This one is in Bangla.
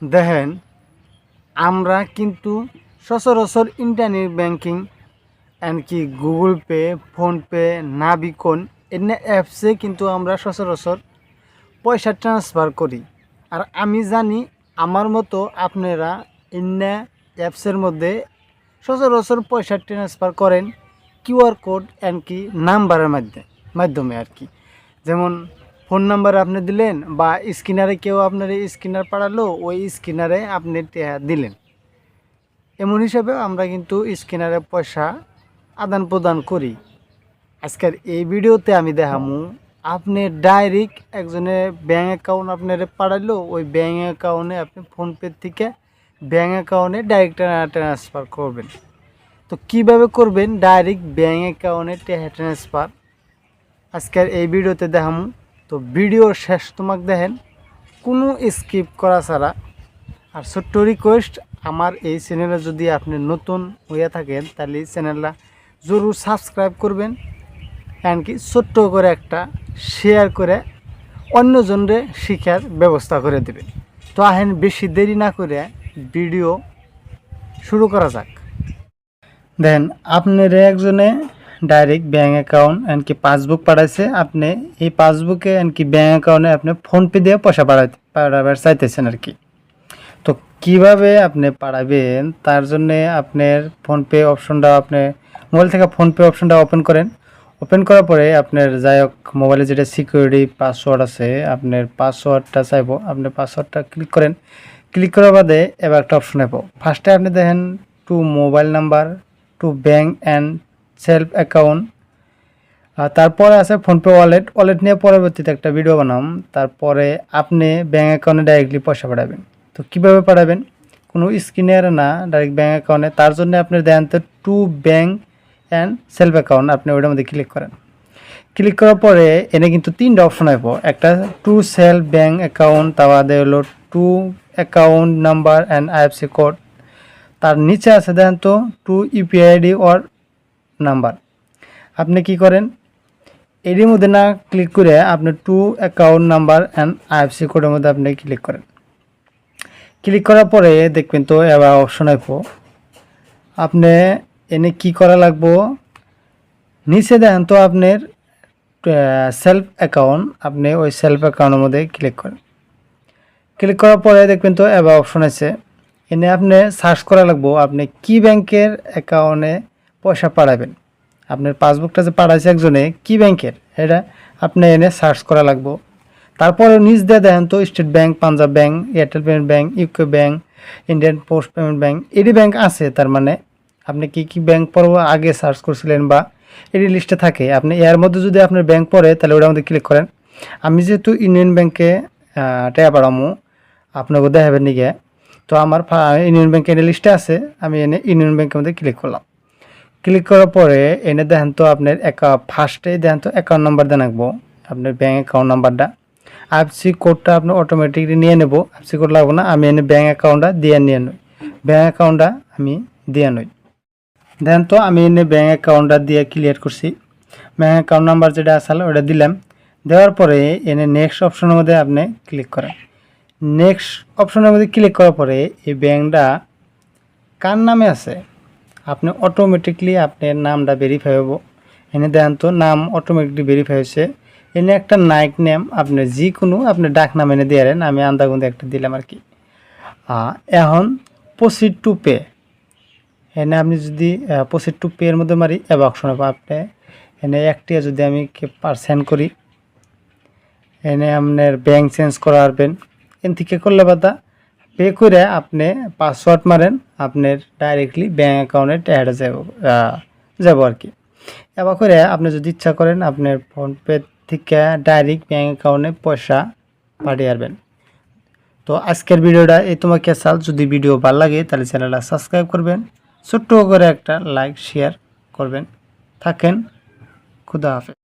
দেখেন আমরা কিন্তু সচরাচর ইন্টারনেট ব্যাংকিং এমনকি গুগল পে, ফোনপে, নাবিকন এনে অ্যাপসে কিন্তু আমরা সচরাচর পয়সা ট্রান্সফার করি। আর আমি জানি আমার মতো আপনারা এনে অ্যাপসের মধ্যে সচরাচর পয়সা ট্রান্সফার করেন কিউআর কোড এমনকি নাম্বারের মাধ্যমে আর কি। যেমন ফোন নাম্বার আপনি দিলেন বা স্ক্যানারে কেউ আপনার স্ক্যানার পাঠালো, ওই স্ক্যানারে আপনি দিলেন। এমন হিসাবে আমরা কিন্তু স্ক্যানারে পয়সা আদান প্রদান করি। আজকের এই ভিডিওতে আমি দেখামু আপনি ডাইরেক্ট একজনের ব্যাঙ্ক অ্যাকাউন্ট আপনার পাঠালো, ওই ব্যাঙ্ক অ্যাকাউন্টে আপনি ফোনপে থেকে ব্যাঙ্ক অ্যাকাউন্টে ডাইরেক্ট ট্রান্সফার করবেন। তো কিভাবে করবেন ডাইরেক্ট ব্যাঙ্ক অ্যাকাউন্টে ট্রান্সফার আজকের এই ভিডিওতে দেখামু। তো ভিডিওর শেষ তোমাকে দেখেন কোনো স্কিপ করা ছাড়া। আর ছোট্ট রিকোয়েস্ট, আমার এই চ্যানেলে যদি আপনি নতুন হয়ে থাকেন তাহলে চ্যানেলটা জরুর সাবস্ক্রাইব করবেন, এমনকি ছোট্ট করে একটা শেয়ার করে অন্যজনরে শিক্ষার ব্যবস্থা করে দেবেন। তো আহেন বেশি দেরি না করে ভিডিও শুরু করা যাক। দেন আপনার একজনে ডাইরেক্ট ব্যাঙ্ক অ্যাকাউন্ট এমনকি পাসবুক পাঠাইছে, আপনি এই পাসবুকে এমনকি ব্যাঙ্ক অ্যাকাউন্টে আপনি ফোনপে দিয়ে পয়সা পাঠাবার চাইতেছেন আর কি। তো কিভাবে আপনি পাঠাবেন তার জন্য আপনার ফোনপে অপশনটা আপনি মোবাইল থেকে ফোনপে অপশনটা ওপেন করেন। ওপেন করার পরে আপনার যাই হোক মোবাইলে যেটা সিকিউরিটি পাসওয়ার্ড আছে আপনার পাসওয়ার্ডটা চাইবো, আপনি পাসওয়ার্ডটা ক্লিক করেন। ক্লিক করার বাদে এবার একটা অপশন পাবো। ফার্স্টে আপনি দেখেন to mobile number, to bank and self account, আর তারপরে আছে ফোনপে ওয়ালেট নিয়ে পরবর্তীতে একটা ভিডিও বানাম। তারপরে আপনি ব্যাঙ্ক অ্যাকাউন্টে ডাইরেক্টলি পয়সা পাঠাবেন। তো কীভাবে পাঠাবেন, কোনো স্ক্রিনের না, ডাইরেক্ট ব্যাঙ্ক অ্যাকাউন্টে। তার জন্য আপনি দেন তো two bank and self account, আপনি ওইটার মধ্যে ক্লিক করেন। ক্লিক করার পরে এনে কিন্তু তিনটা অপশন আসব, একটা টু সেলফ ব্যাঙ্ক অ্যাকাউন্ট, তা বাদে হলো to account number and IFSC code. তার নিচে আছে দেন তো to UPI ID or number. আপনি কি করেন, এর মধ্যে না ক্লিক করে আপনি to account number and IFSC কোডের মধ্যে আপনি ক্লিক করেন। ক্লিক করার পরে দেখবেন তো এবার অপশন আইব, আপনি এনে কি করা লাগবো, নিচে দেখেন তো আপনার সেলফ অ্যাকাউন্ট, আপনি ওই সেলফ অ্যাকাউন্টের মধ্যে ক্লিক করেন। ক্লিক করার পরে দেখবেন তো এবার অপশন আছে, এনে আপনি সার্চ করা লাগবো আপনি কি ব্যাংকের অ্যাকাউন্টে পয়সা পাঠাবেন। আপনার পাসবুকটা যে পাঠাইছে একজনে কি ব্যাংকের, এটা আপনি এনে সার্চ করা লাগবো। তারপরে নিচ দিয়ে দেখেন তো State Bank, Punjab bank, Airtel payment bank, UCO bank, Indian post payment bank, AD bank আছে। তার মানে আপনি কি কি ব্যাংক পড়ব আগে সার্চ করছিলেন বা এডি লিস্টে থাকে, আপনি এর মধ্যে যদি আপনার ব্যাংক পড়ে তাহলে ওটার মধ্যে ক্লিক করেন। আমি যেহেতু ইউনিয়ন ব্যাংকে টাকা পাঠামো আপনাকে দেখাবেন নিকে, তো আমার ইউনিয়ন ব্যাংক এনে লিস্টে আছে, আমি এনে ইউনিয়ন ব্যাংকের মধ্যে ক্লিক করলাম। ক্লিক করার পরে এনে দেখেন তো আপনার ফার্স্টে দেখেন তো অ্যাকাউন্ট নাম্বার দেন রাখবো, আপনার ব্যাঙ্ক অ্যাকাউন্ট নাম্বারটা। আইএফসি কোডটা আপনি অটোমেটিকলি নিয়ে নেব, আইএফসি কোড লাগবে না, আমি এনে ব্যাঙ্ক অ্যাকাউন্টটা দিয়ে নিয়ে নই, ব্যাঙ্ক অ্যাকাউন্টটা আমি দিয়ে নই। দেখেন তো আমি এনে ব্যাঙ্ক অ্যাকাউন্টটা দিয়ে ক্লিয়ার করছি। ব্যাঙ্ক অ্যাকাউন্ট নাম্বার যেটা আসলে ওটা দিলাম। দেওয়ার পরে এনে নেক্সট অপশনের মধ্যে আপনি ক্লিক করেন। নেক্সট অপশনের মধ্যে ক্লিক করার পরে এই ব্যাঙ্কটা কার নামে আছে আপনি অটোমেটিকলি আপনার নামটা ভেরিফাই হবো। এনে দেখেন তো নাম অটোমেটিকলি ভেরিফাই হয়েছে। এনে একটা নাইক নেম আপনি যে কোনো আপনি ডাক নাম এনে দিয়ে দেন, আমি আন্দাগুন্দে একটা দিলাম আর কি। এখন প্রসিড টু পে, এনে আপনি যদি প্রসিড টু পে এর মধ্যে মারি এবার অপশন হবে আপনি এনে একটি যদি আমি পার্সেন্ট করি, এনে আপনার ব্যাঙ্ক চেঞ্জ করা পারবেন। এন থেকে করলে বাদা পে করে আপনি পাসওয়ার্ড মারেন, আপনার ডাইরেক্টলি ব্যাঙ্ক অ্যাকাউন্টে অ্যাড যাব আর কি। এবার করে আপনি যদি ইচ্ছা করেন আপনার ফোনপে থেকে ডাইরেক্ট ব্যাঙ্ক অ্যাকাউন্টে পয়সা পাঠিয়ে আসবেন। তো আজকের ভিডিওটা এই তোমাকে চাল, যদি ভিডিও ভালো লাগে তাহলে চ্যানেলটা সাবস্ক্রাইব করবেন, ছোট্ট করে একটা লাইক শেয়ার করবেন। থাকেন, খুদা হাফেজ।